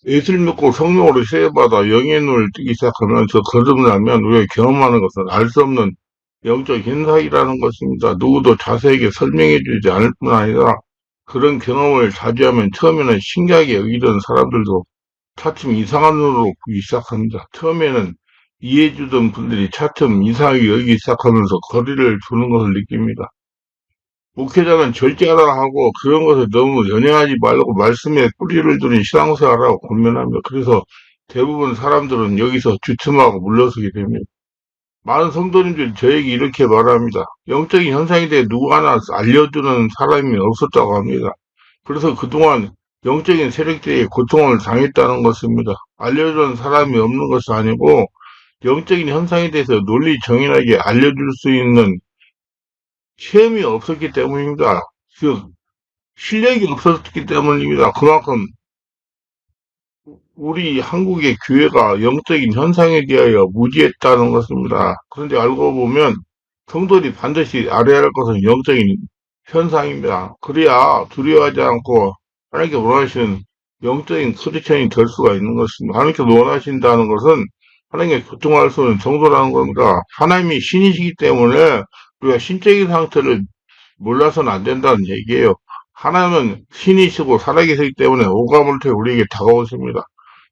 예술 믿고 성령으로 세례받아 영의 눈을 뜨기 시작하면서 거듭나면 우리가 경험하는 것은 알 수 없는 영적 현상이라는 것입니다. 누구도 자세하게 설명해 주지 않을 뿐 아니라 그런 경험을 자주 하면 처음에는 신기하게 여기던 사람들도 차츰 이상한 눈으로 보기 시작합니다. 처음에는 이해해주던 분들이 차츰 이상하게 여기기 시작하면서 거리를 두는 것을 느낍니다. 목회자는 절제하라 하고 그런 것을 너무 연연하지 말고 말씀에 뿌리를 두는 신앙생활하고 권면합니다. 그래서 대부분 사람들은 여기서 주춤하고 물러서게 됩니다. 많은 성도님들이 저에게 이렇게 말합니다. 영적인 현상에 대해 누구 하나 알려주는 사람이 없었다고 합니다. 그래서 그동안 영적인 세력들이 고통을 당했다는 것입니다. 알려주는 사람이 없는 것이 아니고 영적인 현상에 대해서 논리 정연하게 알려줄 수 있는 시험이 없었기 때문입니다. 즉 실력이 없었기 때문입니다. 그만큼 우리 한국의 교회가 영적인 현상에 대하여 무지했다는 것입니다. 그런데 알고 보면 성도들이 반드시 알아야 할 것은 영적인 현상입니다. 그래야 두려워하지 않고 하나님께 원하시는 영적인 크리스천이 될 수가 있는 것입니다. 하나님께 원하신다는 것은 하나님께 교통할 수 있는 정도라는 겁니다. 하나님이 신이시기 때문에 우리가 신적인 상태를 몰라서는 안 된다는 얘기예요. 하나님은 신이시고 살아계시기 때문에 오감을 통해 우리에게 다가오십니다.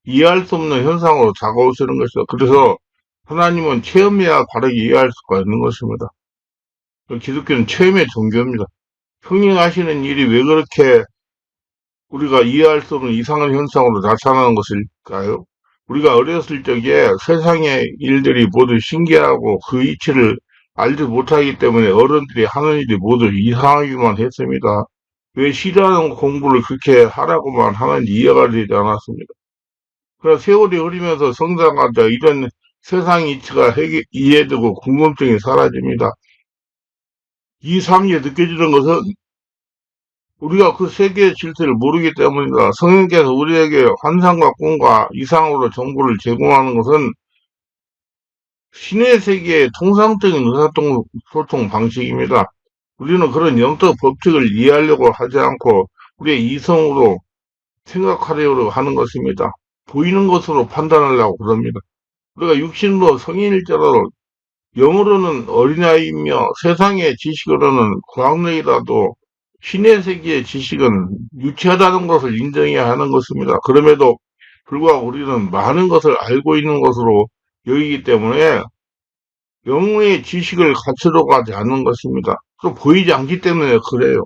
이해할 수 없는 현상으로 다가오시는 것이죠. 그래서 하나님은 체험해야 바르게 이해할 수가 있는 것입니다. 기독교는 체험의 종교입니다. 평행하시는 일이 왜 그렇게 우리가 이해할 수 없는 이상한 현상으로 나타나는 것일까요? 우리가 어렸을 적에 세상의 일들이 모두 신기하고 그 이치를 알지 못하기 때문에 어른들이 하는 일이 모두 이상하기만 했습니다. 왜 싫어하는 공부를 그렇게 하라고만 하는지 이해가 되지 않았습니다. 그러나 세월이 흐르면서 성장하자 이런 세상 이치가 이해되고 궁금증이 사라집니다. 이 삶이 느껴지는 것은 우리가 그 세계의 질서를 모르기 때문입니다. 성령께서 우리에게 환상과 꿈과 이상으로 정보를 제공하는 것은 신의 세계의 통상적인 의사소통 방식입니다. 우리는 그런 영적 법칙을 이해하려고 하지 않고 우리의 이성으로 생각하려고 하는 것입니다. 보이는 것으로 판단하려고 그럽니다. 우리가 육신으로 성인일지라도 영으로는 어린아이이며 세상의 지식으로는 고학년이라도 신의 세계의 지식은 유치하다는 것을 인정해야 하는 것입니다. 그럼에도 불구하고 우리는 많은 것을 알고 있는 것으로 여기기 때문에 영의 지식을 가치로 하지 않는 것입니다. 또 보이지 않기 때문에 그래요.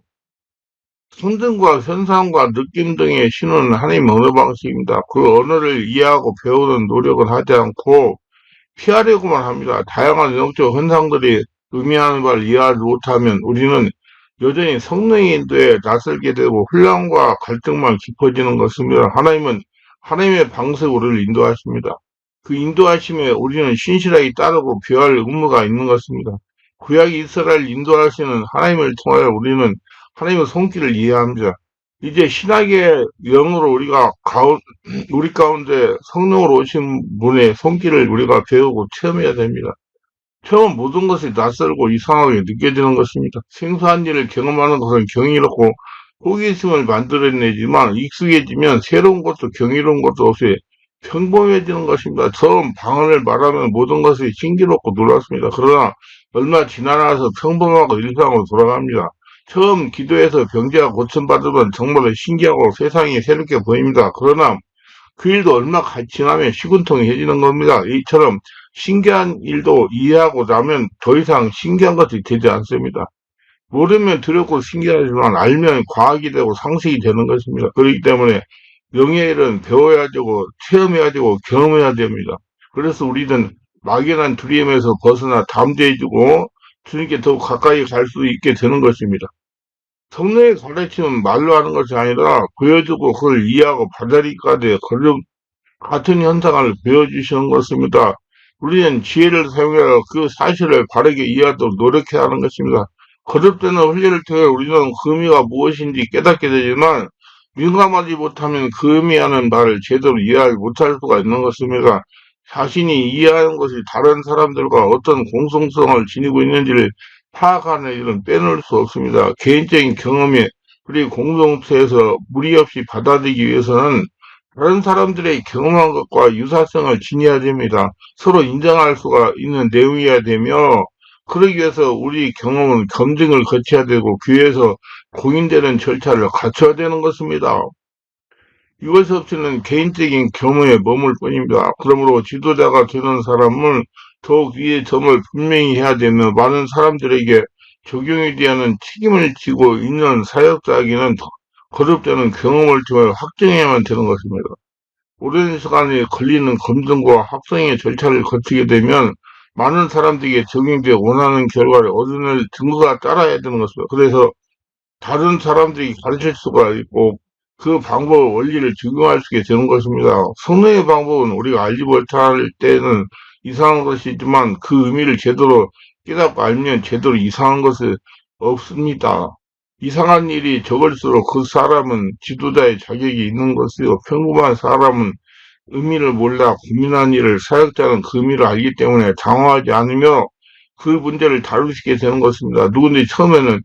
성등과 현상과 느낌 등의 신호는 하나님의 언어 방식입니다. 그 언어를 이해하고 배우는 노력은 하지 않고 피하려고만 합니다. 다양한 영적 현상들이 의미하는 바를 이해하지 못하면 우리는 여전히 성령의 인도에 낯설게 되고 혼란과 갈등만 깊어지는 것입니다. 하나님은 하나님의 방식으로 우리를 인도하십니다. 그 인도하심에 우리는 신실하게 따르고 배워할 의무가 있는 것입니다. 구약 이스라엘 인도하시는 하나님을 통하여 우리는 하나님의 손길을 이해합니다. 이제 신학의 영으로 우리 가운데 성령으로 오신 분의 손길을 우리가 배우고 체험해야 됩니다. 처음 모든 것이 낯설고 이상하게 느껴지는 것입니다. 생소한 일을 경험하는 것은 경이롭고 호기심을 만들어내지만 익숙해지면 새로운 것도 경이로운 것도 없이 평범해지는 것입니다. 처음 방언을 말하면 모든 것이 신기롭고 놀랍습니다. 그러나 얼마 지나서 평범하고 일상으로 돌아갑니다. 처음 기도해서 병자가 고침받으면 정말 신기하고 세상이 새롭게 보입니다. 그러나 그 일도 얼마 지나면 시군통해지는 겁니다. 이처럼 신기한 일도 이해하고 나면 더 이상 신기한 것이 되지 않습니다. 모르면 두렵고 신기하지만 알면 과학이 되고 상식이 되는 것입니다. 그렇기 때문에 영의 일은 배워야 되고 체험해야 되고 경험해야 됩니다. 그래서 우리는 막연한 두려움에서 벗어나 담대해지고 주님께 더욱 가까이 갈 수 있게 되는 것입니다. 성령의 가르침은 말로 하는 것이 아니라 보여주고 그걸 이해하고 받아들이기까지 같은 현상을 보여주시는 것입니다. 우리는 지혜를 사용하여 그 사실을 바르게 이해하도록 노력해야 하는 것입니다. 거듭되는 훈련을 통해 우리는 그 의미가 무엇인지 깨닫게 되지만 민감하지 못하면 그 의미하는 바를 제대로 이해하지 못할 수가 있는 것입니다. 자신이 이해하는 것이 다른 사람들과 어떤 공통성을 지니고 있는지를 파악하는 일은 빼놓을 수 없습니다. 개인적인 경험에 그리고 공동체에서 무리 없이 받아들이기 위해서는 다른 사람들의 경험한 것과 유사성을 지녀야 됩니다. 서로 인정할 수가 있는 내용이어야 되며, 그러기 위해서 우리 경험은 검증을 거쳐야 되고, 교회에서 공인되는 절차를 갖춰야 되는 것입니다. 이것 없이는 개인적인 경험에 머물 뿐입니다. 그러므로 지도자가 되는 사람은 더욱 위의 점을 분명히 해야 되며, 많은 사람들에게 적용이 되어야 하는 책임을 지고 있는 사역자에게는 거듭되는 경험을 통해 확증해야만 되는 것입니다. 오랜 시간이 걸리는 검증과 합성의 절차를 거치게 되면 많은 사람들에게 적용되어 원하는 결과를 얻어낼 증거가 따라야 되는 것입니다. 그래서 다른 사람들이 가르칠 수가 있고 그 방법 원리를 적용할 수 있게 되는 것입니다. 성령의 방법은 우리가 알지 못할 때는 이상한 것이지만 그 의미를 제대로 깨닫고 알면 제대로 이상한 것이 없습니다. 이상한 일이 적을수록 그 사람은 지도자의 자격이 있는 것이요. 평범한 사람은 의미를 몰라 고민한 일을 사역자는 그 의미를 알기 때문에 당황하지 않으며 그 문제를 다루게 되는 것입니다. 누군지 처음에는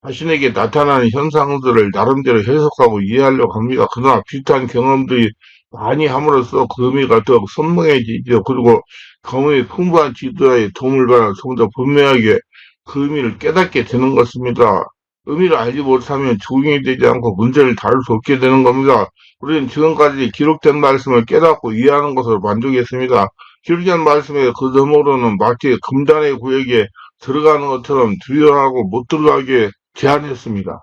자신에게 나타나는 현상들을 나름대로 해석하고 이해하려고 합니다. 그러나 비슷한 경험들이 많이 함으로써 그 의미가 더 선명해지죠. 그리고 경험이 풍부한 지도자의 도움을 받아 좀 더 분명하게 그 의미를 깨닫게 되는 것입니다. 의미를 알지 못하면 적용이 되지 않고 문제를 다룰 수 없게 되는 겁니다. 우리는 지금까지 기록된 말씀을 깨닫고 이해하는 것으로 만족했습니다. 기록된 말씀의 그 너머로는 마치 금단의 구역에 들어가는 것처럼 두려워하고 못 들어가게 제안했습니다.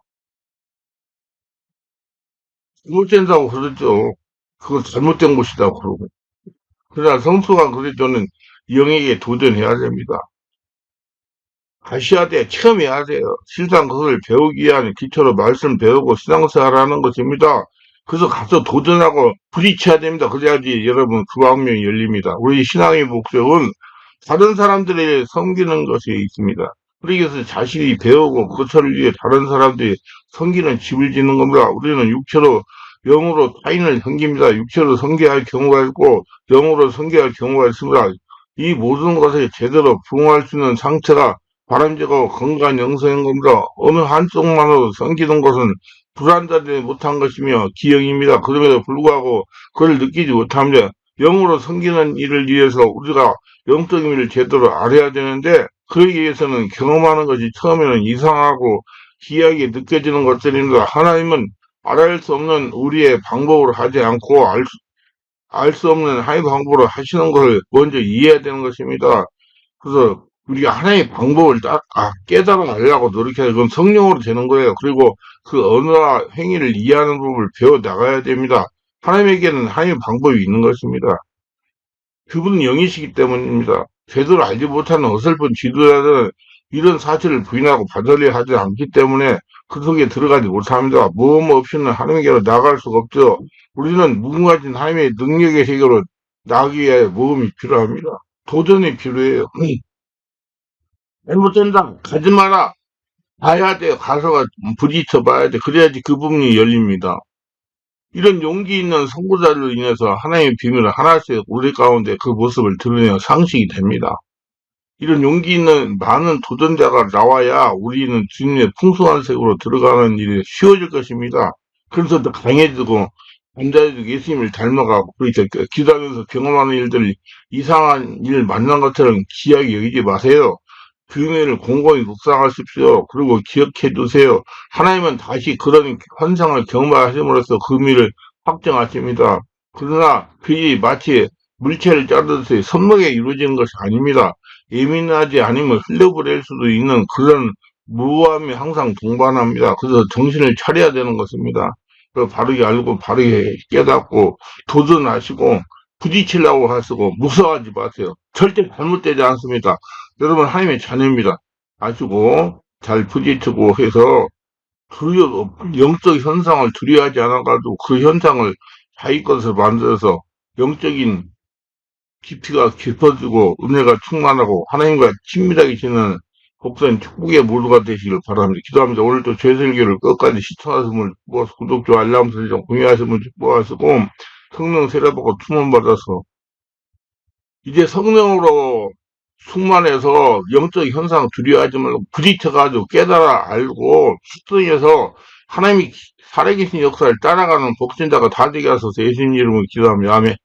잘못된다고 그러죠. 그거 잘못된 곳이라고 그러고. 그러나 성수가 그랬더는 영에게 도전해야 됩니다. 하셔야 돼. 체험해야 돼요. 실상 그것을 배우기 위한 기초로 말씀 배우고 신앙생활하는 것입니다. 그래서 가서 도전하고 부딪혀야 됩니다. 그래야지 여러분 그 방면이 열립니다. 우리 신앙의 목적은 다른 사람들을 섬기는 것이 있습니다. 그러기 위해서 자신이 배우고 그것을 위해 다른 사람들이 섬기는 집을 짓는 겁니다. 우리는 육체로 영으로 타인을 섬깁니다. 육체로 섬겨야 할 경우가 있고 영으로 섬겨야 할 경우가 있습니다. 이 모든 것을 제대로 부응할 수 있는 상태가 바람직하고 건강한 영성인 겁니다. 어느 한쪽만으로 섬기는 것은 불안자되지 못한 것이며 기형입니다. 그럼에도 불구하고 그걸 느끼지 못합니다. 영으로 섬기는 일을 위해서 우리가 영적인 일을 제대로 알아야 되는데 그러기 위해서는 경험하는 것이 처음에는 이상하고 기이하게 느껴지는 것들입니다. 하나님은 알아낼 수 없는 우리의 방법으로 하지 않고 알 수 없는 하나님의 방법으로 하시는 것을 먼저 이해해야 되는 것입니다. 그래서 우리가 하나의 방법을 깨달아 가려고 노력해야 그건 성령으로 되는 거예요. 그리고 그 언어와 행위를 이해하는 법을 배워 나가야 됩니다. 하나님에게는 하나님의 방법이 있는 것입니다. 그분은 영이시기 때문입니다. 제대로 알지 못하는 어설픈 지도자들은 이런 사실을 부인하고 받아들여 하지 않기 때문에 그 속에 들어가지 못합니다. 모험 없이는 하나님께로 나갈 수가 없죠. 우리는 무궁하진 하나님의 능력의 세계로 나가기 위해 모험이 필요합니다. 도전이 필요해요. 잘못된다. 가지 마라. 봐야 돼요. 가서 부딪혀 봐야 돼. 그래야지 그 부분이 열립니다. 이런 용기 있는 선구자들로 인해서 하나님의 비밀을 하나씩 우리 가운데 그 모습을 드러내어 상식이 됩니다. 이런 용기 있는 많은 도전자가 나와야 우리는 주님의 풍성한 색으로 들어가는 일이 쉬워질 것입니다. 그래서 더 강해지고 남자들도 예수님을 닮아가고 그렇죠. 기도하면서 경험하는 일들을 이상한 일 만난 것처럼 기이하게 여기지 마세요. 그 은혜를 공공히 묵상하십시오. 그리고 기억해 두세요. 하나님은 다시 그런 환상을 경험하심으로써 그 의미를 확정하십니다. 그러나 그게 마치 물체를 자르듯이 선명하게 이루어지는 것이 아닙니다. 예민하지 않으면 흘려버릴 수도 있는 그런 무함이 항상 동반합니다. 그래서 정신을 차려야 되는 것입니다. 바르게 알고 바르게 깨닫고 도전하시고 부딪히려고 하시고 무서워하지 마세요. 절대 잘못되지 않습니다. 여러분 하나님의 자녀입니다. 아시고 잘 부딪히고 해서 영적 현상을 두려워하지 않아가지고 그 현상을 자기 것을 만들어서 영적인 깊이가 깊어지고 은혜가 충만하고 하나님과 친밀하게 지내는 복된 축복의 모두가 되시길 바랍니다. 기도합니다. 오늘도 죄설교를 끝까지 시청하신 분 축복하시고 구독, 좋아요, 알람 설정 공유하신 분 축복하시고 성령 세례받고 충만받아서 이제 성령으로 충만해서 영적 현상 두려워하지 말고 부딪혀가지고 깨달아 알고 숙성해서 하나님이 살아계신 역사를 따라가는 복신자가 다 되게 하소서. 예수님 이름으로 기도하며 아멘.